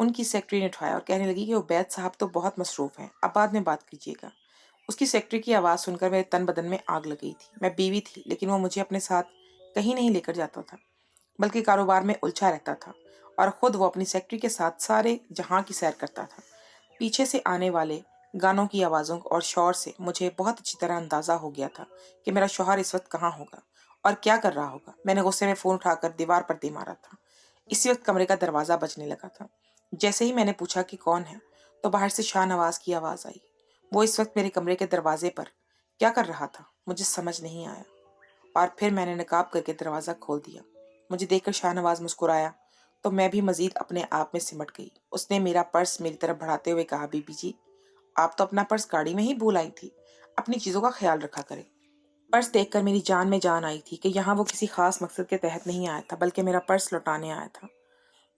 ان کی سیکرٹری نے اٹھایا اور کہنے لگی کہ عبید صاحب تو بہت مصروف ہیں، اب بعد میں بات کیجیے گا۔ اس کی سیکرٹری کی آواز سن کر میرے تن بدن میں آگ لگ گئی تھی۔ میں بیوی تھی، لیکن وہ مجھے اپنے ساتھ کہیں نہیں لے کر جاتا تھا، بلکہ کاروبار میں الجھا رہتا تھا، اور خود وہ اپنی سیکرٹری کے ساتھ سارے جہاں کی سیر کرتا تھا۔ پیچھے سے آنے والے گانوں کی آوازوں اور شور سے مجھے بہت اچھی طرح اندازہ ہو گیا تھا کہ میرا شوہر اس وقت کہاں ہوگا اور کیا کر رہا ہوگا۔ میں نے غصے میں فون اٹھا کر دیوار پر دے مارا تھا۔ اسی وقت کمرے کا دروازہ بجنے لگا تھا۔ جیسے ہی میں نے پوچھا کہ کون ہے، تو باہر سے شاہ نواز کی آواز آئی۔ وہ اس وقت میرے کمرے کے دروازے پر کیا کر رہا تھا مجھے سمجھ نہیں آیا، اور پھر میں نے نقاب کر کے دروازہ کھول دیا۔ مجھے دیکھ کر شاہ نواز مسکرایا تو میں بھی مزید اپنے آپ میں سمٹ گئی۔ اس نے میرا پرس میری طرف بڑھاتے ہوئے کہا، بی بی جی، آپ تو اپنا پرس گاڑی میں ہی بھول آئی تھی، اپنی چیزوں کا خیال رکھا کرے۔ پرس دیکھ کر میری جان میں جان آئی تھی کہ یہاں وہ کسی خاص مقصد کے تحت نہیں آیا تھا، بلکہ میرا پرس لوٹانے آیا تھا۔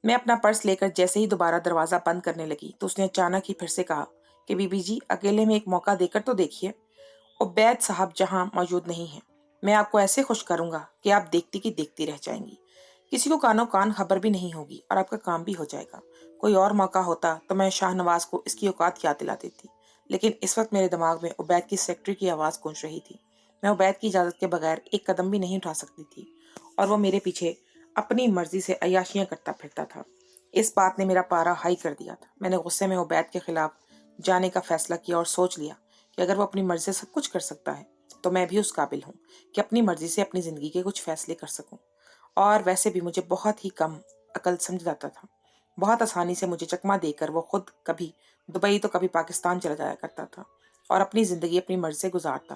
میں اپنا پرس لے کر جیسے ہی دوبارہ دروازہ بند کرنے لگی تو اس نے اچانک ہی پھر سے کہا کہ بی بی جی، اکیلے میں ایک موقع دے کر تو دیکھیے، عبید صاحب جہاں موجود نہیں ہیں۔ میں آپ کو ایسے خوش کروں گا کہ آپ دیکھتی کی دیکھتی رہ جائیں گی، کسی کو کانوں کان خبر بھی نہیں ہوگی، اور آپ کا کام بھی ہو جائے گا۔ کوئی اور موقع ہوتا تو میں شاہ نواز کو اس کی اوقات یاد دلا دیتی، لیکن اس وقت میرے دماغ میں عبید کی سیکرٹری کی آواز گونج رہی تھی۔ میں عبید کی اجازت کے بغیر ایک قدم بھی نہیں اٹھا سکتی تھی، اور وہ میرے پیچھے اپنی مرضی سے عیاشیاں کرتا پھرتا تھا۔ اس بات نے میرا پارا ہائی کر دیا تھا۔ میں نے غصے میں عبید کے خلاف جانے کا فیصلہ کیا اور سوچ لیا کہ اگر وہ اپنی مرضی سے سب کچھ کر سکتا ہے تو میں بھی اس قابل ہوں کہ اپنی مرضی سے اپنی زندگی کے کچھ فیصلے کر سکوں۔ اور ویسے بھی مجھے بہت ہی کم عقل سمجھ جاتا تھا۔ بہت آسانی سے مجھے چکما دے کر وہ خود کبھی دبئی تو کبھی پاکستان چلا جایا کرتا تھا، اور اپنی زندگی اپنی مرضی سے گزارتا،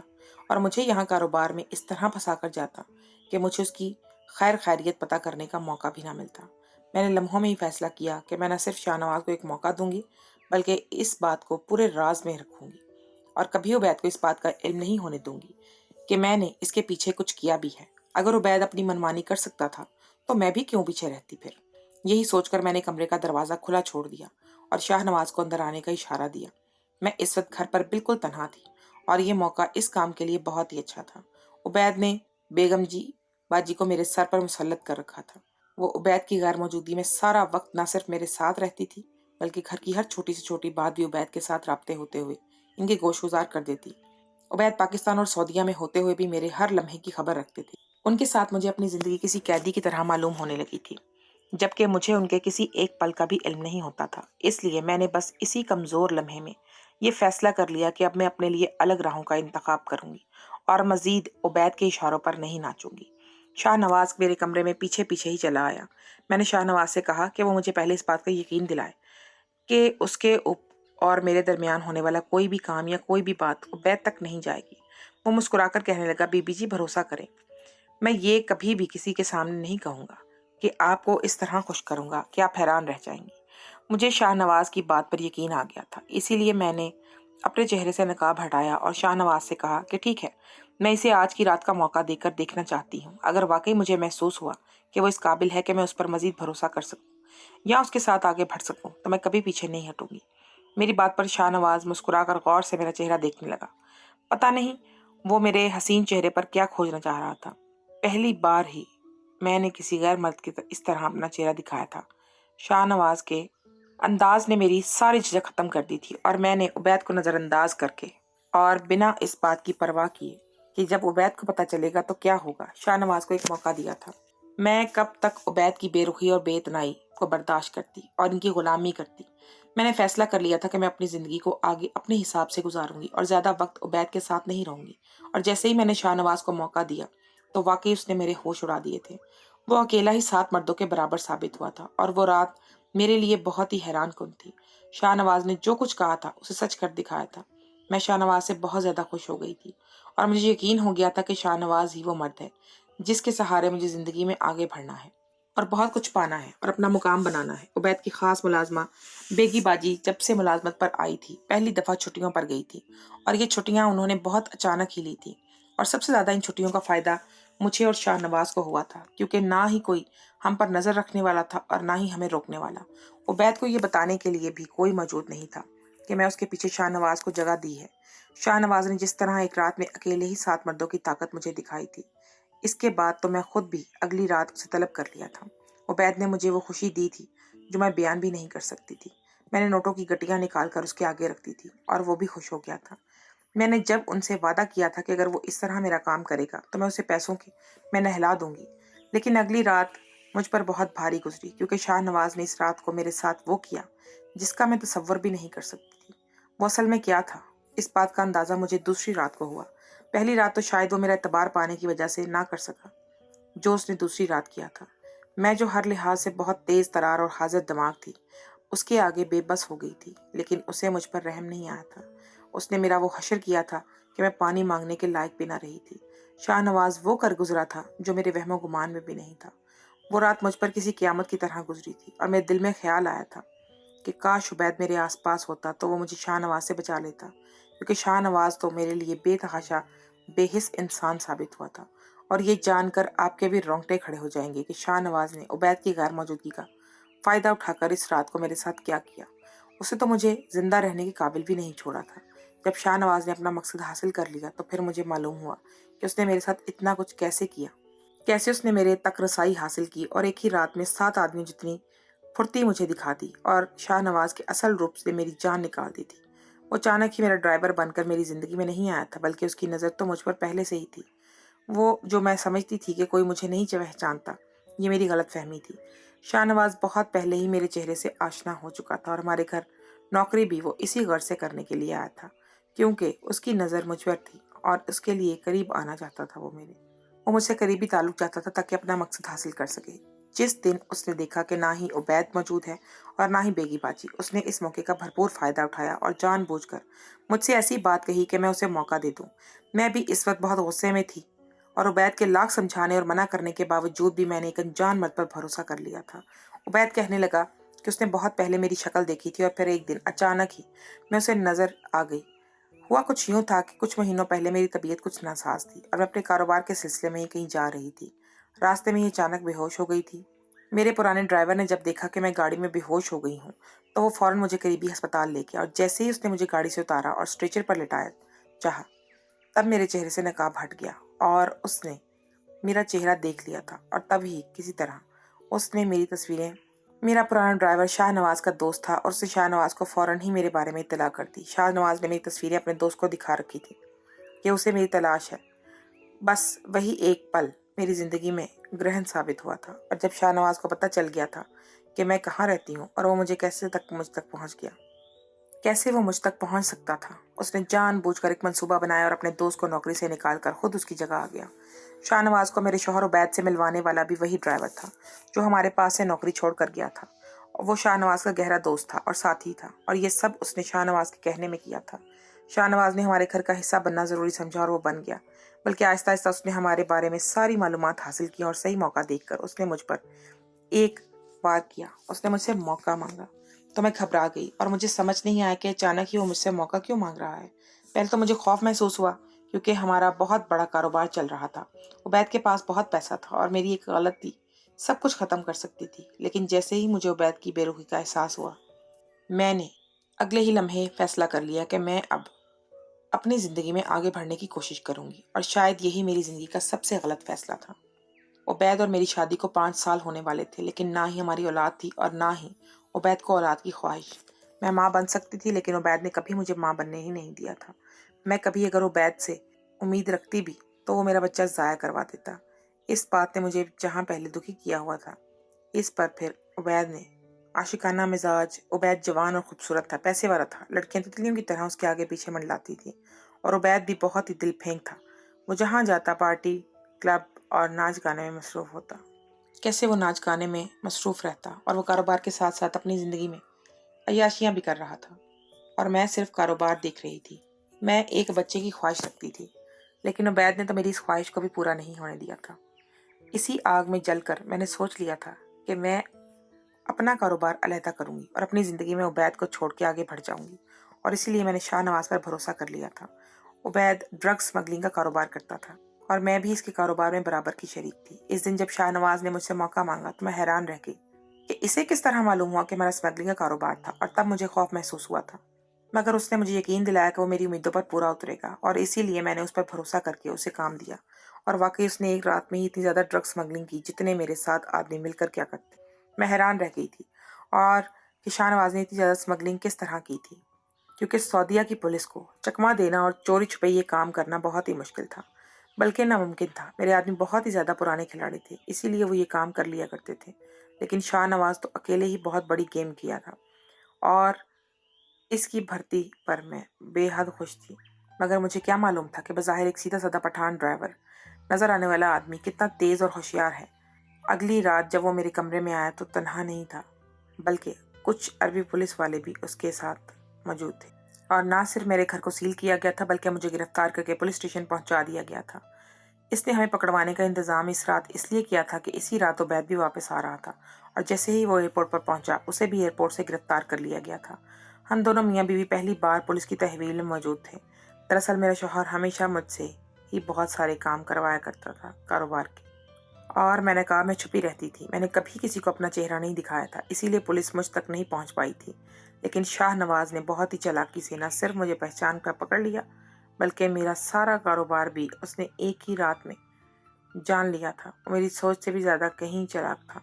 اور مجھے یہاں کاروبار میں اس طرح پھنسا کر جاتا کہ مجھے اس کی خیر خیریت پتہ کرنے کا موقع بھی نہ ملتا۔ میں نے لمحوں میں ہی فیصلہ کیا کہ میں نہ صرف شاہ نواز کو ایک موقع دوں گی، بلکہ اس بات کو پورے راز میں رکھوں گی، اور کبھی عبید کو اس بات کا علم نہیں ہونے دوں گی کہ میں نے اس کے پیچھے کچھ کیا بھی ہے۔ اگر عبید اپنی منمانی کر سکتا تھا تو میں بھی کیوں پیچھے رہتی پھر۔ یہی سوچ کر میں نے کمرے کا دروازہ کھلا چھوڑ دیا اور شاہ نواز کو اندر آنے کا اشارہ دیا۔ میں اس وقت گھر پر بالکل تنہا تھی، اور یہ موقع اس کام کے لیے بہت ہی اچھا تھا۔ عبید نے بیگم جی باجی کو میرے سر پر مسلط کر رکھا تھا۔ وہ عبید کی غیر موجودگی میں سارا وقت نہ صرف میرے ساتھ رہتی تھی، بلکہ گھر کی ہر چھوٹی سے چھوٹی بات بھی عبید کے ساتھ رابطے ہوتے ہوئے ان کے گوش گزار کر دیتی۔ عبید پاکستان اور سعودیہ میں ہوتے ہوئے بھی میرے ہر لمحے کی خبر رکھتے تھے۔ ان کے ساتھ مجھے اپنی زندگی کسی قیدی کی طرح معلوم ہونے لگی تھی، جبکہ مجھے ان کے کسی ایک پل کا بھی علم نہیں ہوتا تھا۔ اس لیے میں نے بس اسی کمزور لمحے میں یہ فیصلہ کر لیا کہ اب میں اپنے لیے الگ راہوں کا انتخاب کروں گی اور مزید عبید کے اشاروں پر نہیں ناچوں گی۔ شاہ نواز میرے کمرے میں پیچھے پیچھے ہی چلا آیا۔ میں نے شاہ نواز سے کہا کہ وہ مجھے پہلے اس بات کا یقین دلائے کہ اس کے اور میرے درمیان ہونے والا کوئی بھی کام یا کوئی بھی بات عبید تک نہیں جائے گی۔ وہ مسکرا کر کہنے لگا، بی بی جی، بھروسہ کریں، میں یہ کبھی بھی کسی کے سامنے نہیں کہوں گا کہ آپ کو اس طرح خوش کروں گا کہ آپ حیران رہ جائیں گی۔ مجھے شاہ نواز کی بات پر یقین آ گیا تھا، اسی لیے میں نے اپنے چہرے سے نقاب ہٹایا اور شاہ نواز سے کہا کہ ٹھیک ہے، میں اسے آج کی رات کا موقع دے کر دیکھنا چاہتی ہوں۔ اگر واقعی مجھے محسوس ہوا کہ وہ اس قابل ہے کہ میں اس پر مزید بھروسہ کر سکوں یا اس کے ساتھ آگے بڑھ سکوں، تو میں کبھی پیچھے نہیں ہٹوں گی۔ میری بات پر شاہ نواز مسکرا کر غور سے میرا چہرہ دیکھنے لگا۔ پتہ نہیں وہ میرے حسین چہرے پر کیا کھوجنا چاہ رہا تھا۔ پہلی بار ہی میں نے کسی غیر مرد کی اس طرح اپنا چہرہ دکھایا تھا۔ شاہ نواز کے انداز نے میری ساری چیزیں ختم کر دی تھی، اور میں نے عبید کو نظر انداز کر کے اور بنا اس بات کی پرواہ کیے کہ جب عبید کو پتہ چلے گا تو کیا ہوگا، شاہ نواز کو ایک موقع دیا تھا۔ میں کب تک عبید کی بے رخی اور بے اتنائی کو برداشت کرتی اور ان کی غلامی کرتی۔ میں نے فیصلہ کر لیا تھا کہ میں اپنی زندگی کو آگے اپنے حساب سے گزاروں گی اور زیادہ وقت عبید کے ساتھ نہیں رہوں گی۔ اور جیسے ہی میں نے شاہ نواز کو موقع دیا تو واقعی اس نے میرے ہوش اڑا دیے تھے۔ وہ اکیلا ہی 7 مردوں کے برابر ثابت ہوا تھا، اور وہ رات میرے لیے بہت ہی حیران کن تھی۔ شاہ نواز نے جو کچھ کہا تھا اسے سچ کر دکھایا تھا۔ میں شاہ نواز سے بہت زیادہ خوش ہو گئی تھی، اور مجھے یقین ہو گیا تھا کہ شاہ نواز ہی وہ مرد ہے جس کے سہارے مجھے زندگی میں آگے بڑھنا ہے اور بہت کچھ پانا ہے اور اپنا مقام بنانا ہے۔ عبید کی خاص ملازمہ بیگی باجی جب سے ملازمت پر آئی تھی پہلی دفعہ چھٹیوں پر گئی تھی، اور یہ چھٹیاں انہوں نے بہت اچانک ہی لی تھی، اور سب سے زیادہ ان چھٹیوں کا فائدہ مجھے اور شاہ نواز کو ہوا تھا، کیونکہ نہ ہی کوئی ہم پر نظر رکھنے والا تھا اور نہ ہی ہمیں روکنے والا۔ عبید کو یہ بتانے کے لیے بھی کوئی موجود نہیں تھا کہ میں اس کے پیچھے شاہ نواز کو جگہ دی ہے۔ شاہ نواز نے جس طرح ایک رات میں اکیلے ہی 7 مردوں کی طاقت مجھے دکھائی تھی، اس کے بعد تو میں خود بھی اگلی رات اسے طلب کر لیا تھا۔ عبید نے مجھے وہ خوشی دی تھی جو میں بیان بھی نہیں کر سکتی تھی۔ میں نے نوٹوں کی گٹیاں نکال کر اس کے آگے رکھ دی تھی اور وہ بھی خوش ہو گیا تھا۔ میں نے جب ان سے وعدہ کیا تھا کہ اگر وہ اس طرح میرا کام کرے گا تو میں اسے پیسوں کی میں نہلا دوں گی، لیکن اگلی رات مجھ پر بہت بھاری گزری، کیونکہ شاہ نواز نے اس رات کو میرے ساتھ وہ کیا جس کا میں تصور بھی نہیں کر سکتی تھی۔ وہ اصل میں کیا تھا، اس بات کا اندازہ مجھے دوسری رات کو ہوا۔ پہلی رات تو شاید وہ میرا اعتبار پانے کی وجہ سے نہ کر سکا جو اس نے دوسری رات کیا تھا۔ میں جو ہر لحاظ سے بہت تیز ترار اور حاضر دماغ تھی، اس کے آگے بے بس ہو گئی تھی، لیکن اسے مجھ پر رحم نہیں آیا تھا۔ اس نے میرا وہ حشر کیا تھا کہ میں پانی مانگنے کے لائق بھی نہ رہی تھی۔ شاہ نواز وہ کر گزرا تھا جو میرے وہم و گمان میں بھی نہیں تھا۔ وہ رات مجھ پر کسی قیامت کی طرح گزری تھی، اور میرے دل میں خیال آیا تھا کہ کاش عبید میرے آس پاس ہوتا تو وہ مجھے شاہ نواز سے بچا لیتا، کیونکہ شاہ نواز تو میرے لیے بے تحاشا بے حس انسان ثابت ہوا تھا۔ اور یہ جان کر آپ کے بھی رونگٹے کھڑے ہو جائیں گے کہ شاہ نواز نے عبید کی غیر موجودگی کا فائدہ اٹھا کر اس رات کو میرے ساتھ کیا کیا۔ اسے تو مجھے زندہ رہنے کے قابل بھی نہیں چھوڑا تھا۔ جب شاہ نواز نے اپنا مقصد حاصل کر لیا تو پھر مجھے معلوم ہوا کہ اس نے میرے ساتھ اتنا کچھ کیسے کیا، کیسے اس نے میرے تک رسائی حاصل کی اور ایک ہی رات میں 7 آدمی جتنی پھرتی مجھے دکھا دی اور شاہ نواز کے اصل روپ سے میری جان نکال دی تھی۔ وہ اچانک ہی میرا ڈرائیور بن کر میری زندگی میں نہیں آیا تھا، بلکہ اس کی نظر تو مجھ پر پہلے سے ہی تھی۔ وہ جو میں سمجھتی تھی کہ کوئی مجھے نہیں پہچانتا، یہ میری غلط فہمی تھی۔ شاہ نواز بہت پہلے ہی میرے چہرے سے آشنا ہو چکا تھا، اور ہمارے گھر نوکری بھی وہ اسی غرض سے کرنے کے لیے آیا تھا، کیونکہ اس کی نظر مجھ پر تھی اور اس کے لیے قریب آنا چاہتا تھا۔ وہ مجھ سے قریبی تعلق چاہتا تھا تاکہ اپنا مقصد حاصل کر سکے۔ جس دن اس نے دیکھا کہ نہ ہی عبید موجود ہے اور نہ ہی بیگی باجی، اس نے اس موقع کا بھرپور فائدہ اٹھایا اور جان بوجھ کر مجھ سے ایسی بات کہی کہ میں اسے موقع دے دوں۔ میں بھی اس وقت بہت غصے میں تھی، اور عبید کے لاکھ سمجھانے اور منع کرنے کے باوجود بھی میں نے ایک انجان مرد پر بھروسہ کر لیا تھا۔ عبید کہنے لگا کہ اس نے بہت پہلے میری شکل دیکھی تھی، اور پھر ایک دن اچانک ہی میں اسے نظر آ گئی۔ ہوا کچھ یوں تھا کہ کچھ مہینوں پہلے میری طبیعت کچھ ناساز تھی اور میں اپنے کاروبار کے سلسلے میں ہی کہیں جا رہی تھی۔ راستے میں ہی اچانک بے ہوش ہو گئی تھی۔ میرے پرانے ڈرائیور نے جب دیکھا کہ میں گاڑی میں بے ہوش ہو گئی ہوں تو وہ فوراً مجھے قریبی ہسپتال لے گیا، اور جیسے ہی اس نے مجھے گاڑی سے اتارا اور اسٹریچر پر لٹایا چاہا، تب میرے چہرے سے نقاب ہٹ گیا اور اس نے میرا چہرہ دیکھ لیا تھا، اور تب ہی کسی طرح اس نے میری تصویریں، میرا پرانا ڈرائیور شاہ نواز کا دوست تھا اور اس نے شاہ نواز کو فوراً ہی میرے بارے میں اطلاع کر دی۔ شاہ نواز نے میری تصویریں اپنے دوست کو دکھا رکھی تھی کہ اسے میری تلاش ہے۔ بس وہی ایک پل میری زندگی میں گرہن ثابت ہوا تھا، اور جب شاہ نواز کو پتہ چل گیا تھا کہ میں کہاں رہتی ہوں اور وہ مجھ تک پہنچ گیا، کیسے وہ مجھ تک پہنچ سکتا تھا؟ اس نے جان بوجھ کر ایک منصوبہ بنایا اور اپنے دوست کو نوکری سے نکال کر خود اس کی جگہ آ گیا۔ شاہ نواز کو میرے شوہر عبید سے ملوانے والا بھی وہی ڈرائیور تھا جو ہمارے پاس سے نوکری چھوڑ کر گیا تھا۔ وہ شاہ نواز کا گہرا دوست تھا اور ساتھی تھا، اور یہ سب اس نے شاہ نواز کے کہنے میں کیا تھا۔ شاہ نواز نے ہمارے گھر کا حصہ بننا ضروری سمجھا اور وہ بن گیا، بلکہ آہستہ آہستہ اس نے ہمارے بارے میں ساری معلومات حاصل کی، اور صحیح موقع دیکھ کر اس نے مجھ پر ایک وار کیا۔ اس نے مجھ سے موقع مانگا تو میں گھبرا گئی، اور مجھے سمجھ نہیں آیا کہ اچانک ہی وہ مجھ سے موقع کیوں مانگ رہا ہے۔ پہلے تو مجھے خوف محسوس ہوا، کیونکہ ہمارا بہت بڑا کاروبار چل رہا تھا۔ عبید کے پاس بہت پیسہ تھا اور میری ایک غلطی سب کچھ ختم کر سکتی تھی، لیکن جیسے ہی مجھے عبید کی بے رخی کا احساس ہوا، میں نے اگلے ہی لمحے فیصلہ کر لیا کہ میں اب اپنی زندگی میں آگے بڑھنے کی کوشش کروں گی، اور شاید یہی میری زندگی کا سب سے غلط فیصلہ تھا۔ عبید اور میری شادی کو 5 سال ہونے والے تھے، لیکن نہ ہی ہماری اولاد تھی اور نہ ہی عبید کو اولاد کی خواہش۔ میں ماں بن سکتی تھی، لیکن عبید نے کبھی مجھے ماں بننے ہی نہیں دیا تھا۔ میں کبھی اگر عبید سے امید رکھتی بھی تو وہ میرا بچہ ضائع کروا دیتا۔ اس بات نے مجھے جہاں پہلے دکھی کیا ہوا تھا، اس پر پھر عبید نے عاشقانہ مزاج۔ عبید جوان اور خوبصورت تھا، پیسے والا تھا، لڑکیاں تتلیوں کی طرح اس کے آگے پیچھے منڈلاتی تھیں، اور عبید بھی بہت ہی دل پھینک تھا۔ وہ جہاں جاتا پارٹی، کلب اور ناچ گانے میں مصروف ہوتا۔ کیسے وہ ناچ گانے میں مصروف رہتا اور وہ کاروبار کے ساتھ ساتھ اپنی زندگی میں عیاشیاں بھی کر رہا تھا، اور میں صرف کاروبار دیکھ رہی تھی۔ میں ایک بچے کی خواہش رکھتی تھی، لیکن عبید نے تو میری اس خواہش کو بھی پورا نہیں ہونے دیا تھا۔ اسی آگ میں جل کر میں نے سوچ لیا تھا کہ میں اپنا کاروبار علیحدہ کروں گی اور اپنی زندگی میں عبید کو چھوڑ کے آگے بڑھ جاؤں گی، اور اسی لیے میں نے شاہ نواز پر بھروسہ کر لیا تھا۔ عبید ڈرگ سمگلنگ کا کاروبار کرتا تھا اور میں بھی اس کے کاروبار میں برابر کی شریک تھی۔ اس دن جب شاہ نواز نے مجھ سے موقع مانگا تو میں حیران رہ گئی کہ اسے کس طرح معلوم ہوا کہ میرا سمگلنگ کا کاروبار تھا، اور تب مجھے خوف محسوس ہوا تھا، مگر اس نے مجھے یقین دلایا کہ وہ میری امیدوں پر پورا اترے گا، اور اسی لیے میں نے اس پر بھروسہ کر کے اسے کام دیا۔ اور واقعی اس نے ایک رات میں ہی اتنی زیادہ ڈرگ سمگلنگ کی جتنے میرے ساتھ آدمی مل کر کیا کرتے۔ میں حیران رہ گئی تھی اور کہ شاہ نواز نے اتنی زیادہ اسمگلنگ کس طرح کی تھی، کیونکہ سعودیہ کی پولیس کو چکما دینا اور چوری چھپے یہ کام کرنا بہت ہی مشکل تھا، بلکہ ناممکن تھا۔ میرے آدمی بہت ہی زیادہ پرانے کھلاڑی تھے، اسی لیے وہ یہ کام کر لیا کرتے تھے، لیکن شاہ نواز تو اکیلے ہی بہت بڑی گیم کیا تھا اور اس کی بھرتی پر میں بے حد خوش تھی، مگر مجھے کیا معلوم تھا کہ بظاہر ایک سیدھا سادہ پٹھان ڈرائیور نظر آنے والا آدمی کتنا تیز اور ہوشیار ہے۔ اگلی رات جب وہ میرے کمرے میں آیا تو تنہا نہیں تھا، بلکہ کچھ عربی پولیس والے بھی اس کے ساتھ موجود تھے، اور نہ صرف میرے گھر کو سیل کیا گیا تھا بلکہ مجھے گرفتار کر کے پولیس اسٹیشن پہنچا دیا گیا تھا۔ اس نے ہمیں پکڑوانے کا انتظام اس رات اس لیے کیا تھا کہ اسی رات عبید بھی واپس آ رہا تھا، اور جیسے ہی وہ ایئرپورٹ پر پہنچا اسے بھی ایئرپورٹ سے گرفتار کر لیا گیا تھا۔ ہم دونوں میاں بیوی پہلی بار پولیس کی تحویل میں موجود تھے۔ دراصل میرا شوہر ہمیشہ مجھ سے ہی بہت سارے کام کروایا کرتا تھا کاروبار کے، اور میں نے کہا میں چھپی رہتی تھی، میں نے کبھی کسی کو اپنا چہرہ نہیں دکھایا تھا، اسی لیے پولیس مجھ تک نہیں پہنچ پائی تھی۔ لیکن شاہ نواز نے بہت ہی چالاکی سے نہ صرف مجھے پہچان کر پکڑ لیا بلکہ میرا سارا کاروبار بھی اس نے ایک ہی رات میں جان لیا تھا۔ وہ میری سوچ سے بھی زیادہ کہیں چلاک تھا۔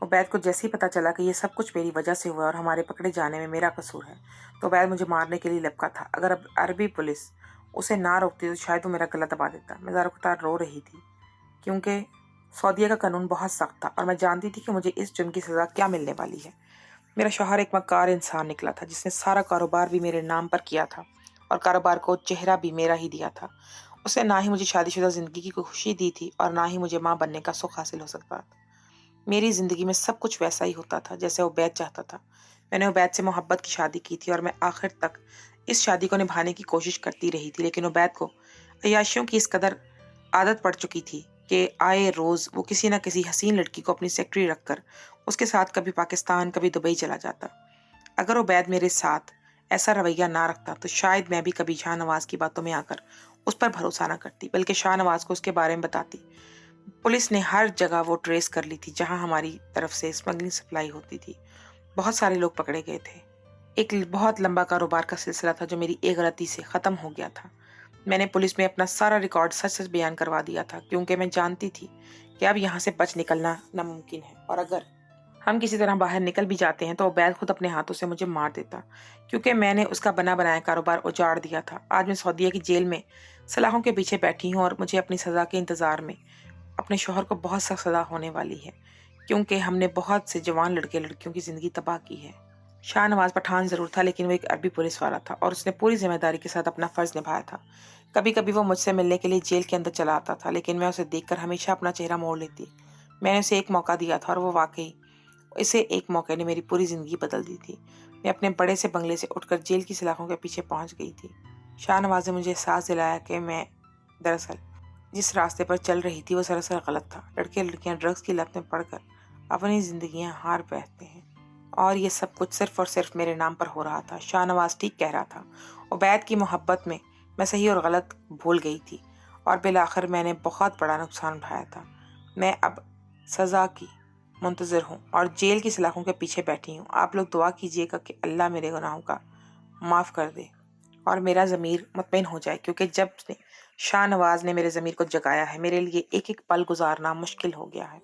عبید کو جیسے ہی پتہ چلا کہ یہ سب کچھ میری وجہ سے ہوا اور ہمارے پکڑے جانے میں میرا قصور ہے تو عبید مجھے مارنے کے لیے لپکا تھا۔ اگر اب عربی پولیس اسے نہ روکتی تو شاید وہ میرا گلا دبا دیتا۔ میں زاروقتار رو رہی تھی کیونکہ سعودیہ کا قانون بہت سخت تھا اور میں جانتی تھی کہ مجھے اس جرم کی سزا کیا ملنے والی ہے۔ میرا شوہر ایک مکار انسان نکلا تھا جس نے سارا کاروبار بھی میرے نام پر کیا تھا اور کاروبار کو چہرہ بھی میرا ہی دیا تھا۔ اس نے نہ ہی مجھے شادی شدہ زندگی کی کوئی خوشی دی تھی اور نہ ہی مجھے ماں بننے کا سکھ حاصل ہو سکتا تھا۔ میری زندگی میں سب کچھ ویسا ہی ہوتا تھا جیسے عبید چاہتا تھا۔ میں نے عبید سے محبت کی شادی کی تھی اور میں آخر تک اس شادی کو نبھانے کی کوشش کرتی رہی تھی، لیکن عبید کو عیاشیوں کی اس قدر عادت پڑ چکی تھی کہ آئے روز وہ کسی نہ کسی حسین لڑکی کو اپنی سیکرٹری رکھ کر اس کے ساتھ کبھی پاکستان کبھی دبئی چلا جاتا۔ اگر عبید میرے ساتھ ایسا رویہ نہ رکھتا تو شاید میں بھی کبھی شاہ نواز کی باتوں میں آ کر اس پر بھروسہ نہ کرتی بلکہ شاہ نواز کو اس کے بارے میں بتاتی۔ پولیس نے ہر جگہ وہ ٹریس کر لی تھی جہاں ہماری طرف سے اسمگلنگ سپلائی ہوتی تھی۔ بہت سارے لوگ پکڑے گئے تھے۔ ایک بہت لمبا کاروبار کا سلسلہ تھا جو میری ایک غلطی سے ختم ہو گیا تھا۔ میں نے پولیس میں اپنا سارا ریکارڈ سچ سچ بیان کروا دیا تھا کیونکہ میں جانتی تھی کہ اب یہاں سے بچ نکلنا ناممکن ہے، اور اگر ہم کسی طرح باہر نکل بھی جاتے ہیں تو عبید خود اپنے ہاتھوں سے مجھے مار دیتا کیونکہ میں نے اس کا بنا بنایا کاروبار اجاڑ دیا تھا۔ آج میں سعودیہ کی جیل میں سلاخوں کے پیچھے بیٹھی ہوں اور مجھے اپنی سزا کے انتظار میں اپنے شوہر کو بہت سخت سزا ہونے والی ہے کیونکہ ہم نے بہت سے جوان لڑکے لڑکیوں کی زندگی تباہ کی ہے۔ شاہ نواز پٹھان ضرور تھا لیکن وہ ایک عربی پولیس والا تھا اور اس نے پوری ذمہ داری کے ساتھ اپنا فرض نبھایا تھا۔ کبھی کبھی وہ مجھ سے ملنے کے لیے جیل کے اندر چلا آتا تھا لیکن میں اسے دیکھ کر ہمیشہ اپنا چہرہ موڑ لیتی۔ میں نے اسے ایک موقع دیا تھا اور وہ واقعی اسے ایک موقع نے میری پوری زندگی بدل دی تھی۔ میں اپنے بڑے سے بنگلے سے اٹھ کر جیل کی سلاخوں کے پیچھے پہنچ گئی تھی۔ شاہ نواز نے مجھے احساس دلایا کہ میں دراصل جس راستے پر چل رہی تھی وہ سراسر غلط تھا۔ لڑکے لڑکیاں ڈرگز کی لت میں پڑ کر اپنی زندگیاں ہار بیٹھتے ہیں اور یہ سب کچھ صرف اور صرف میرے نام پر ہو رہا تھا۔ شاہ نواز ٹھیک کہہ رہا تھا۔ عبید کی محبت میں میں صحیح اور غلط بھول گئی تھی اور بالآخر میں نے بہت بڑا نقصان اٹھایا تھا۔ میں اب سزا کی منتظر ہوں اور جیل کی سلاخوں کے پیچھے بیٹھی ہوں۔ آپ لوگ دعا کیجیے گا کہ اللہ میرے گناہوں کا معاف کر دے اور میرا ضمیر مطمئن ہو جائے کیونکہ جب سے شاہ نواز نے میرے ضمیر کو جگایا ہے میرے لیے ایک ایک پل گزارنا مشکل ہو گیا ہے۔